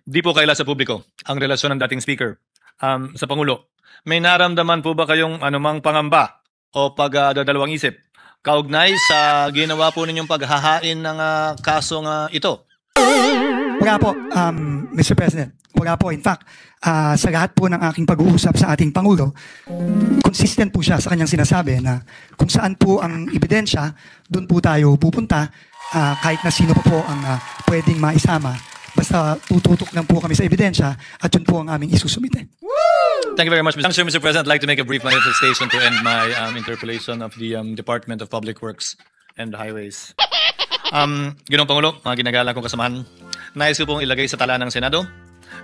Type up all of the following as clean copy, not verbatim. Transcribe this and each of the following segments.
Di po kaila sa publiko ang relasyon ng dating speaker sa Pangulo. May naramdaman po ba kayong anumang pangamba o pagdadalawang isip kaugnay sa ginawa po ninyong paghahain ng kasong ito? Wala po, Mr. President. Wala po. In fact, sa lahat po ng aking pag-uusap sa ating Pangulo, consistent po siya sa kanyang sinasabi na kung saan po ang ebidensya, doon po tayo pupunta kahit na sino po ang pwedeng maisama. Basta tututok lang po kami sa ebidensya at yun po ang aming isusumite. Thank you very much, Mr. President. I'd like to make a brief manifestation to end my interpellation of the Department of Public Works and Highways. Ginoong Pangulo, mga ginagala kong kasamahan, nais ko pong ilagay sa tala ng Senado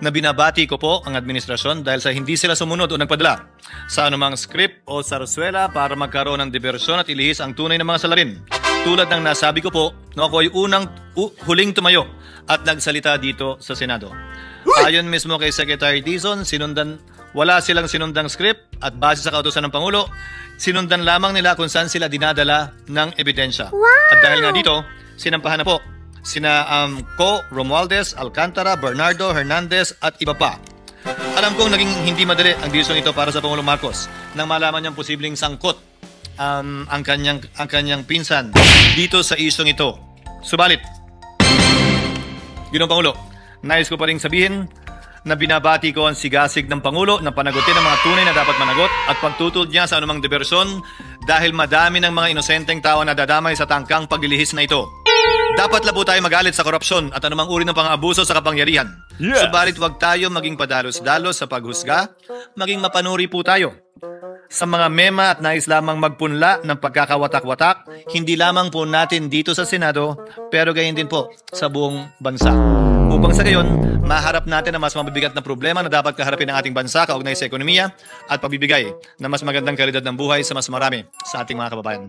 na binabati ko po ang administrasyon dahil sa hindi sila sumunod o nagpadala sa anumang script o sarswela para magkaroon ng diversyon at ilihis ang tunay na mga salarin. Tulad ng nasabi ko po, no, ako ay huling tumayo at nagsalita dito sa Senado. Ayon mismo kay Secretary Dizon, wala silang sinundang script at base sa kautusan ng Pangulo, sinundan lamang nila kung saan sila dinadala ng ebidensya. At dahil nga dito, sinampahan na po sina Co, Romualdez, Alcantara, Bernardo, Hernandez at iba pa. Alam kong naging hindi madali ang desisyon ito para sa Pangulong Marcos nang malaman niyang posibleng sangkot ang kanyang pinsan dito sa isyong ito. Subalit, Ginoong Pangulo, nais ko pa rin sabihin na binabati ko ang sigasig ng Pangulo na panagutin ang mga tunay na dapat managot at pagtutol niya sa anumang diversyon dahil madami ng mga inosenteng tao na dadamay sa tangkang paglilihis na ito. Dapat labo tayo magalit sa korupsyon at anumang uri ng pang-abuso sa kapangyarihan. Yes. Subalit huwag tayo maging padalos-dalos sa paghusga, maging mapanuri po tayo sa mga mema at nais lamang magpunla ng pagkakawatak-watak, hindi lamang po natin dito sa Senado, pero gayon din po sa buong bansa. Upang sa gayon, maharap natin ang mas mabibigat na problema na dapat kaharapin ng ating bansa kaugnay sa ekonomiya at pagbibigay ng mas magandang kalidad ng buhay sa mas marami sa ating mga kababayan.